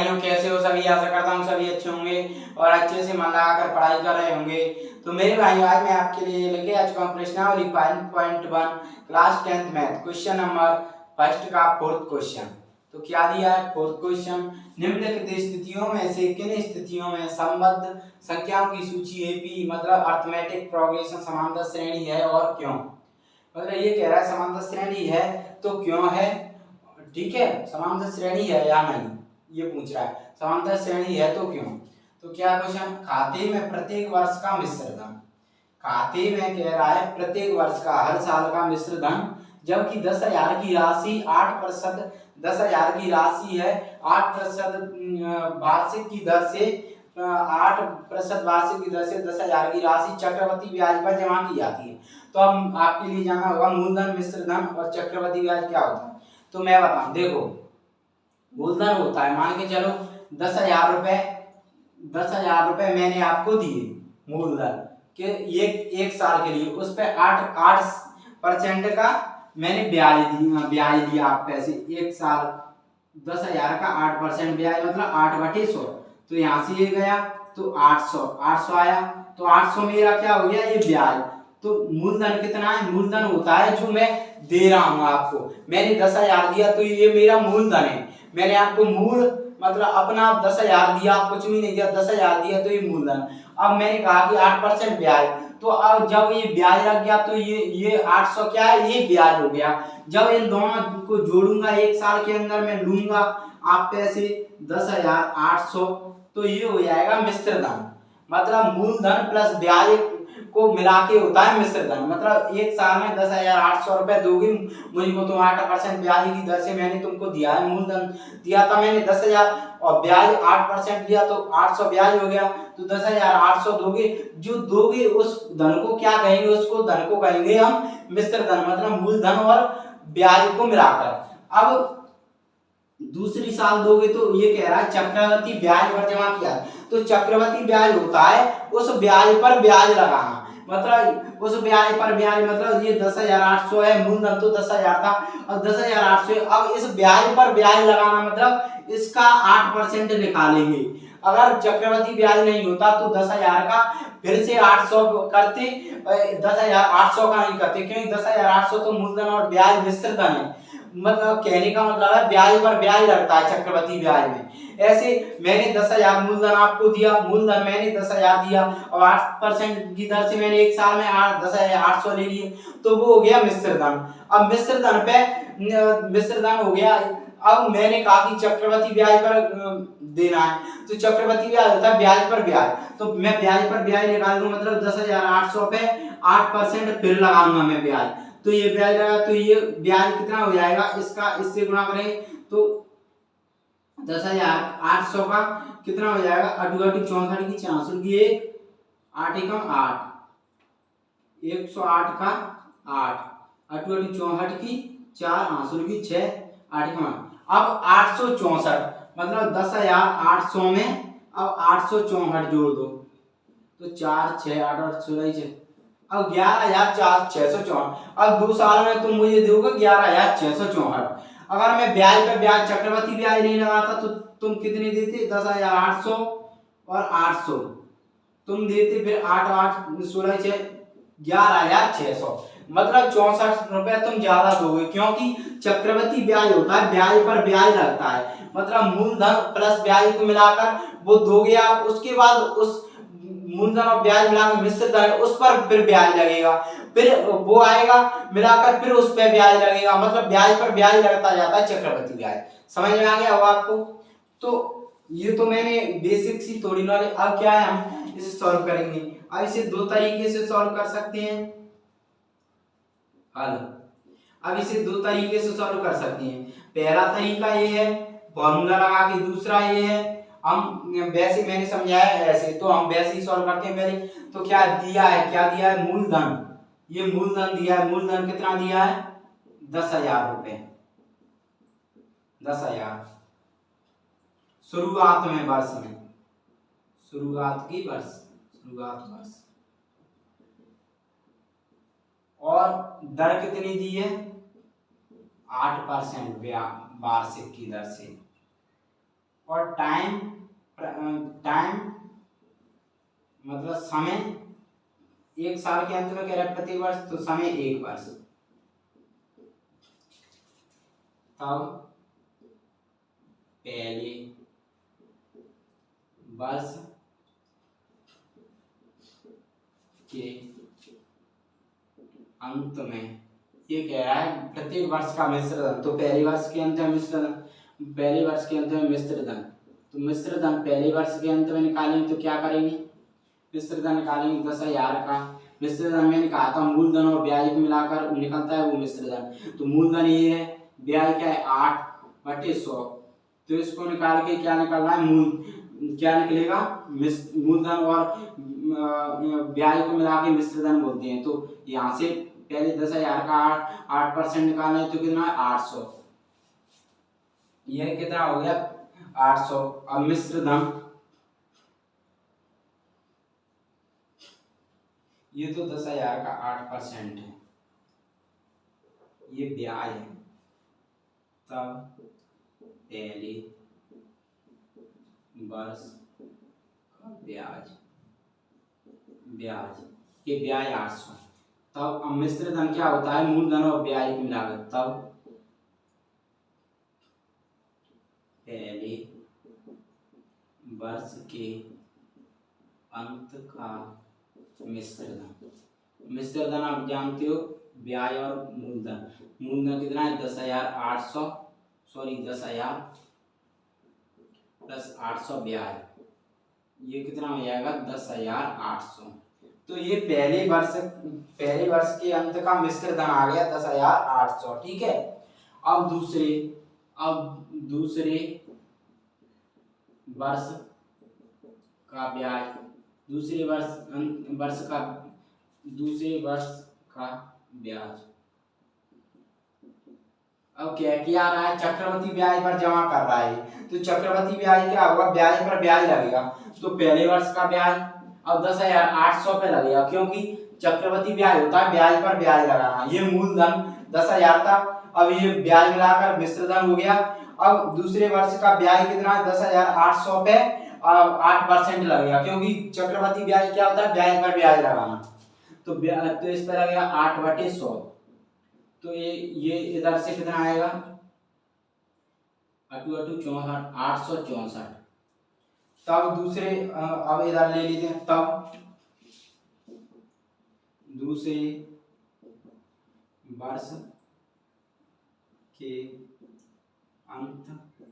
भाइयों, कैसे हो सभी? आशा करता हूँ सभी अच्छे होंगे और अच्छे से मन लगाकर पढ़ाई कर रहे होंगे। तो मेरे भाइयों, आज मैं आपके लिए लेके आ चुका हूँ प्रश्नावली 5.1 class 10th math question number first का फोर्थ क्वेश्चन। तो क्या दिया है फोर्थ क्वेश्चन? निम्नलिखित स्थितियों में से किन स्थितियों में संबद्ध संख्याओं की सूची एपी मतलब अर्थमेटिक प्रोग्रेशन समांतर श्रेणी है और क्यों? मतलब ये कह रहा है समांतर श्रेणी है तो क्यों है, ठीक है। समांतर श्रेणी है या नहीं ये पूछ रहा है। समांतर श्रेणी है तो क्यों? तो क्या क्वेश्चन, खाते में प्रत्येक वर्ष का मिश्र धन, खाते में कह रहा है प्रत्येक वर्ष का हर साल का मिश्र धन, जबकि 10,000 की राशि 8% 10,000 की राशि है 8% वार्षिक की दर से 8% वार्षिक की दर से 10,000 की राशि चक्रवृद्धि ब्याज पर जमा की जाती है। तो अब आपके लिए जानना होगा मूलधन, मिश्र धन और चक्रवृद्धि ब्याज क्या होता है। तो मैं बताऊं, देखो मूलधन होता है, मान के चलो 10,000 रुपए, 10,000 रुपए मैंने आपको दिए मूलधन के एक साल के लिए, उस पे 8% का मैंने ब्याज दिया आप पैसे एक साल। 10,000 का 8% ब्याज मतलब 8/100। तो यहाँ से ये गया तो 800 आया। तो 800 मेरा क्या हो गया, ये ब्याज। तो मूलधन कितना है? मूलधन होता है जो मैं दे रहा हूं आपको। मैंने 10,000 दिया तो ये मेरा मूलधन है। मैंने आपको मूल मतलब अपना 10,000 दिया, कुछ भी नहीं दिया, 10,000 दिया तो ये मूलधन। अब मैंने कहा कि 8% ब्याज, तो अब जब ये ब्याज लग गया तो ये 800 क्या है, ये ब्याज हो गया। जब इन दोनों को जोड़ूंगा एक साल के अंदर मैं लूंगा आप पैसे 10,800, तो ये हो जाएगा मिश्र धन। मतलब मूलधन प्लस ब्याज को मिला के होता है मिश्र धन। मतलब एक साल में 10,800 रुपए दोगे मुझको, तुम 8% ब्याज की दर से मैंने तुमको दिया है, मूलधन दिया था मैंने 10,000 और ब्याज 8% दिया तो 800 ब्याज हो गया। तो 10,800 दोगे, जो दोगे उस धन को क्या कहेंगे, उसको धन को कहेंगे हम मिश्र धन, मतलब मूलधन और ब्याज को मिलाकर। अब दूसरी साल दोगे तो ये कह रहा है चक्रवृद्धि ब्याज पर जमा किया। तो चक्रवृद्धि ब्याज होता है उस ब्याज पर ब्याज लगाना, मतलब उस ब्याज पर ब्याज, मतलब ये 10,800 है, मूलधन तो 10,000 था और 10,800। अब इस ब्याज पर ब्याज लगाना मतलब इसका 8% निकालेंगे। अगर चक्रवृद्धि ब्याज नहीं होता तो 10,000 का फिर से 800 करते, 10,800 का नहीं करते, क्योंकि 10,800 तो मूलधन और ब्याज मिश्र धन है। मतलब कहने का मतलब है ब्याज पर ब्याज लगता है चक्रवृद्धि ब्याज में। ऐसे मैंने 10,000 मूलधन आपको दिया, मूलधन मैंने 10,000 दिया और 8% की दर से मैंने एक साल में 10,800 ले लिए, तो वो हो गया मिश्र धन। अब मिश्र धन पे मिश्र धन हो गया। अब मैंने कहा कि चक्रवृद्धि ब्याज पर देना है, तो चक्रवृद्धि ब्याज होता है ब्याज पर ब्याज। तो मैं ब्याज पर ब्याज निकाल दूं, मतलब 10,800 पे 8% फिर लगाऊंगा मैं ब्याज, तो ये ब्याज लगा, तो ये ब्याज कितना हो जाएगा, इसका इससे गुणा करें तो 10,800 का कितना हो जाएगा, 8 64 की 4 की 1 8 एकम 8 108 का 8 8 64 की 4 8 की 6 8 एकम 8। अब 864 मतलब 10,800 में अब 864 जोड़ दो तो 4 6 8 8 16 6, अब 11,664। अब 2 साल में तुम मुझे दोगे 11,664। अगर मैं ब्याज पे ब्याज चक्रवृद्धि ब्याज नहीं लगाता तो तुम कितने देते, 10,800 और 800 तुम देते, फिर 8 8 16 6 11,600, मतलब 64 रुपए तुम ज्यादा दोगे, क्योंकि चक्रवृद्धि ब्याज होता है ब्याज पर ब्याज लगता है, मतलब मूलधन प्लस ब्याज को मिलाकर वो दोगे आप, उसके बाद उस मूलधन और ब्याज मिलाकर मिश्र धन उस पर फिर ब्याज लगेगा, फिर वो आएगा मिलाकर फिर उस पर ब्याज लगेगा, मतलब ब्याज पर ब्याज लगता जाता है चक्रवृद्धि ब्याज। समझ में आ गया होगा आपको? तो ये तो मैंने बेसिक सी थोड़ी नॉलेज। अब क्या है, हम इसे सॉल्व करेंगे। अब इसे दो तरीके से सॉल्व कर सकते हैं। हल, अब इसे दो तरीके से सॉल्व कर सकते हैं। पहला तरीका ये है फॉर्मूला लगा के, दूसरा ये है हम वैसे मैंने समझाया ऐसे, तो हम वैसे ही सॉल्व करते हैं पहले। तो क्या दिया है, क्या दिया है, मूलधन, ये मूलधन दिया है। मूलधन कितना दिया है, 10,000 रुपए, 10,000 शुरुआत में वर्ष में, शुरुआत की वर्ष, शुरुआत वर्ष। और दर कितनी दी है, 8% वार्षिक की दर से। और टाइम टाइम मतलब समय, एक साल के अंत में कह रहा है प्रति वर्ष, तो समय एक वर्ष। तब पहले वर्ष के अंत में, ये कह रहा है प्रत्येक वर्ष का मिश्र धन, तो पहले वर्ष के अंत में मिश्र धन, पहले वर्ष के अंत में मिश्र धन, तो मिश्र धन पहले वर्ष के अंत में निकालेंगे तो क्या करेंगे, मिश्र धन निकालेंगे 10,000 का। मिश्र धन मैंने कहा था मूलधन और ब्याज को मिलाकर निकलता है वो मिश्र धन, तो मूलधन ये है, ब्याज क्या है 8/100, तो इसको निकाल के क्या निकालना है, क्या निकलेगा, मूलधन और ब्याज को मिला के मिश्र धन बोलते हैं। तो यहाँ से पहले 10,000 का 8% निकालना है तो कितना है 800, यह कितना हो गया 800। अब मिश्र धन, ये तो 10,000 का 8% है, ये ब्याज है, तब पहले वर्ष का ब्याज, ये ब्याज 800। तब अब मिश्र धन क्या होता है, मूलधन और ब्याज की लागत, तब पहले वर्ष के अंत का मिश्र धन, मिश्र धन आप जानते हो ब्याज और मूलधन, मूलधन कितना है 10,800, सॉरी 10,000 प्लस 800 ब्याज, ये कितना हो जाएगा 10,800। तो ये पहले वर्ष के अंत का मिश्र धन आ गया 10,800, ठीक है। अब दूसरे वर्ष का ब्याज, दूसरे वर्ष का ब्याज, अब क्या किया रहा है, चक्रवृद्धि ब्याज पर जमा कर रहा है, तो चक्रवृद्धि ब्याज क्या होगा, ब्याज पर ब्याज लगेगा, तो पहले वर्ष का ब्याज अब 10,800 पे लगेगा, क्योंकि चक्रवृद्धि ब्याज होता है ब्याज पर ब्याज लगाना। ये मूलधन 10,000 था, अब ये ब्याज मिलाकर मिश्र धन हो गया। अब दूसरे वर्ष का ब्याज कितना है 10,800 पे 8% लगेगा, क्योंकि चक्रवृद्धि ब्याज क्या होता है ब्याज पर ब्याज लगाना, तो इस पर लगेगा 8/100, तो ये इधर से कितना आएगा 64, 864। तब दूसरे अब इधर ले लेते हैं, तब दूसरे वर्ष के अंत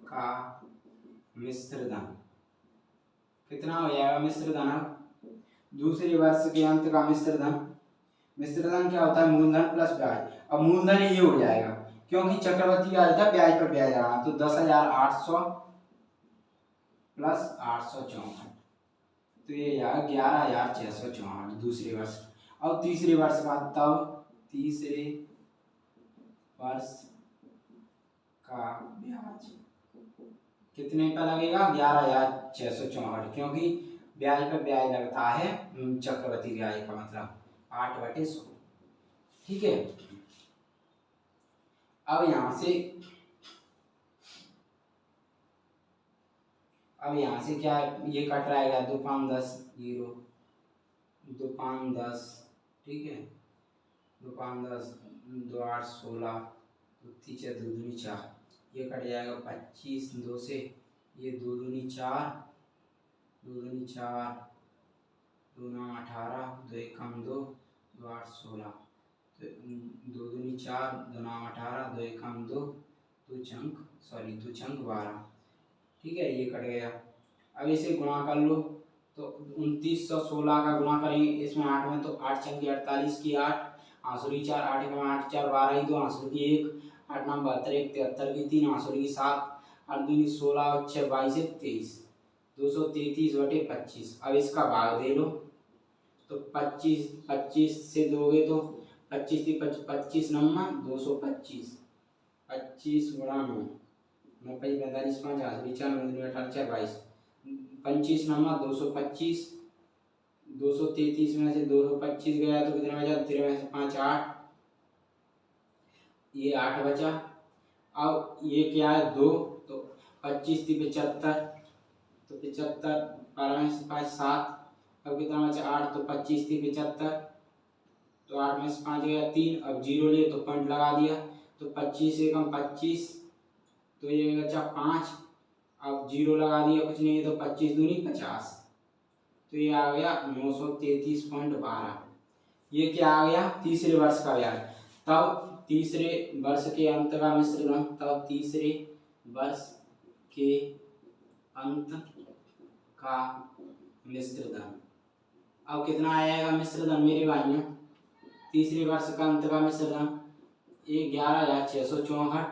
का मिश्र धन कितना हो जाएगा, मिश्र धन, दूसरे वर्ष के अंत का मिश्र धन क्या होता है, मूलधन प्लस ब्याज। अब मूलधन ये हो जाएगा, क्योंकि चक्रवृद्धि ब्याज था ब्याज पर ब्याज रहा, तो 10,800 प्लस 864, तो ये 11,664 दूसरे वर्ष। अब तीसरे वर्ष का, तब तीसरे वर्ष का ब्याज कितने का लगेगा 11,664, क्योंकि ब्याज पर ब्याज लगता है चक्रवृद्धि ब्याज का, मतलब 8/100, ठीक है। अब यहाँ से क्या ये कट रहेगा, 2 5 10 0, 2 5 10, ठीक है, 2 5 10, 2 8 16, 2 3 4, 2 दूनी 4, ये कट जाएगा 25, 2 से, ये 2 दूनी 4, 2 दूनी 4, 2 9 18, 2 1 कम 2, 2 8 16, तो 2 दूनी 4, 2 9 18, 2 1 कम 2, 2 छंक 12, ठीक है, ये कट गया। अब इसे गुणा कर लो, तो 2916 का गुणा करेंगे इसमें 8 में, तो 8 छंक 48 की 8, आंसुरी 4, 8 में 8 4 12 ही 2, आंसुरी की 1, 8 9 72 1 73 की 3, आंसुरी की 7, 8 दूनी 16 6 22 23, 233/25। अब इसका भाग दे लो, तो 25 से दोगे तो 25 की 25 नम्मा 225, 25 गुणा 9, 9 5 45 5, आंसुरी 4 9 18 4 22, 25 नंबर 225, 233 में से 225 गया तो कितना बचा, 13 में से 5 8, ये 8 बचा। अब ये क्या है 2, तो 25 थी 75, तो 75 12 में से 5 7, अब कितना बचा 8, तो 25 थी 75, तो 8 में से 5 गया 3, अब 0 लिए तो पॉइंट लगा दिया, तो 25 एकम 25, तो ये बचा 5, अब 0 लगा दिया कुछ नहीं है, तो 25 दूनी 50, तो ये आ गया 933.12। ये क्या आ गया, तीसरे वर्ष का ब्याज। तब तीसरे वर्ष के अंत का मिश्र धन, तब तीसरे वर्ष के अंत का मिश्र धन। अब कितना आएगा मिश्र धन मेरे भाइयों, तीसरे वर्ष का अंत का मिश्र धन ये 11,664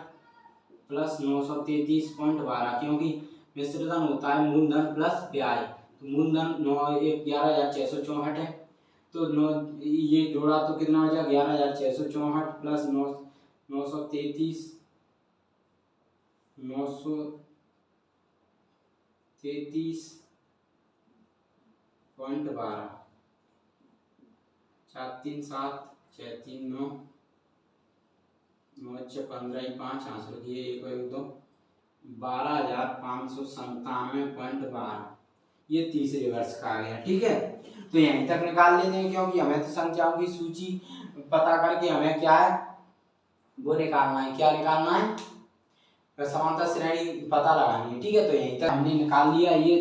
प्लस 933.12, क्योंकि मिश्र धन होता है मूलधन प्लस ब्याज, तो मूलधन 11,664 है, तो ये जोड़ा तो कितना हो जाएगा 11,664 प्लस 933 933.12, 4 3 7 6 3 9 9 6 15 5 आंसर दिए 1 1 2 12,597.12, ये तीसरे वर्ष का आ गया। ठीक है, तो यहीं तक निकाल लेते हैं, क्योंकि हमें तो संख्याओं की सूची पता करके हमें क्या है वो निकालना है, क्या निकालना है, समांतर श्रेणी पता लगानी है। ठीक है, तो यहीं तक हमने निकाल लिया, ये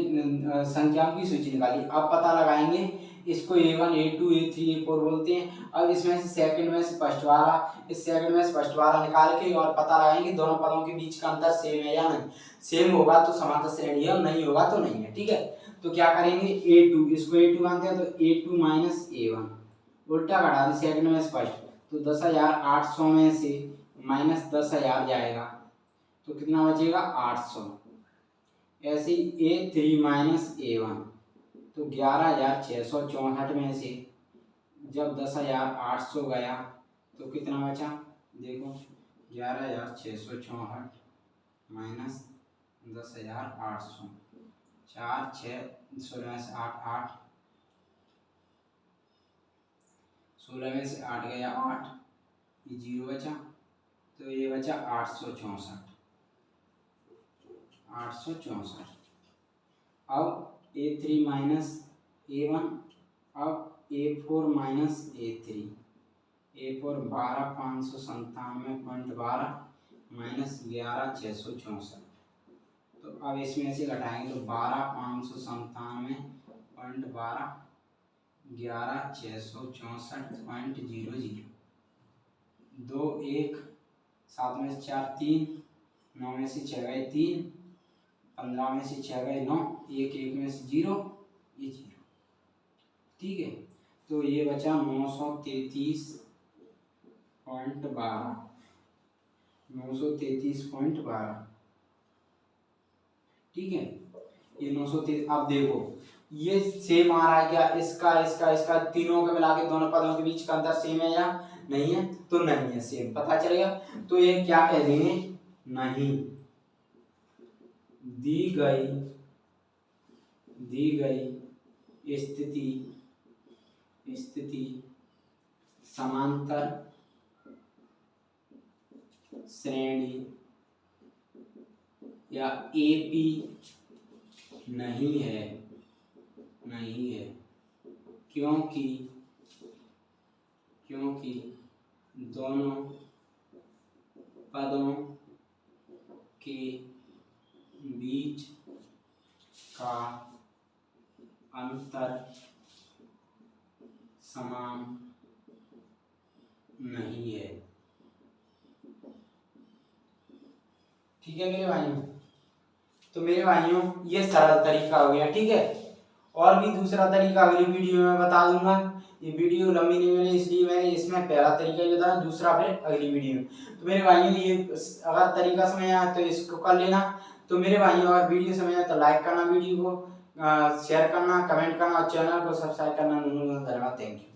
संख्याओं की सूची निकाली। अब पता लगाएंगे इसको A1 A2 A3 A4 बोलते हैं। अब इसमें से सेकंड में से फर्स्ट वाला, इस सेकंड में से फर्स्ट वाला निकाल के और पता लगाएंगे दोनों पदों के बीच का अंतर सेम है या नहीं। सेम होगा तो समांतर श्रेणी है, नहीं होगा तो नहीं है। ठीक है, तो क्या करेंगे A2, इसको A2 मानते हैं, तो A2 माइनस A1, उल्टा घटा दें सेकंड में से फर्स्ट, तो 10,800 में से माइनस 10,000 जाएगा, तो कितना बचेगा 800। ऐसे ही A3 माइनस A1, तो 11,664 में से जब 10,800 गया तो कितना बचा, देखो 11,664 माइनस 10,800, 4 6 16 में से 8 8, 16 में से 8 गया 8, ये 0 बचा, तो ये बचा 864। अब A3 माइनस A1, अब A4 minus A3, A4 12,597.12 minus 11,664, तो अब इसमें से घटाएंगे तो 12,597.12 11,664.00, 2 1 7 में से 4 3, 9 में से 6 गए 3, 15 में से 6 गए 9, 1 1 में से 0, ये 0। ठीक है, तो ये बचा 933.12, 933.12। ठीक है, ये 933। अब देखो ये सेम आ रहा है क्या, इसका इसका इसका तीनों के मिला के दोनों पदों के बीच का अंतर सेम है या नहीं है, तो नहीं है, सेम पता चलेगा। तो ये क्या कह देंगे, नहीं, दी गई स्थिति समांतर श्रेणी या एपी नहीं है, क्योंकि दोनों पदों के बीच का अंतर समान नहीं है। ठीक है मेरे भाइयों, तो मेरे भाइयों ये सरल तरीका हो गया। ठीक है, और भी दूसरा तरीका अगली वीडियो में बता दूंगा, ये वीडियो लंबी नहीं बनी इसलिए मैंने इसमें पहला तरीका ही बताया, दूसरा फिर अगली वीडियो में। तो मेरे भाइयों ये अगर तरीका समझ आया तो इसको कर लेना। तो मेरे भाइयों अगर वीडियो समझ आया तो लाइक करना, वीडियो को शेयर करना, कमेंट करना और चैनल को सब्सक्राइब करना। धन्यवाद, थैंक यू।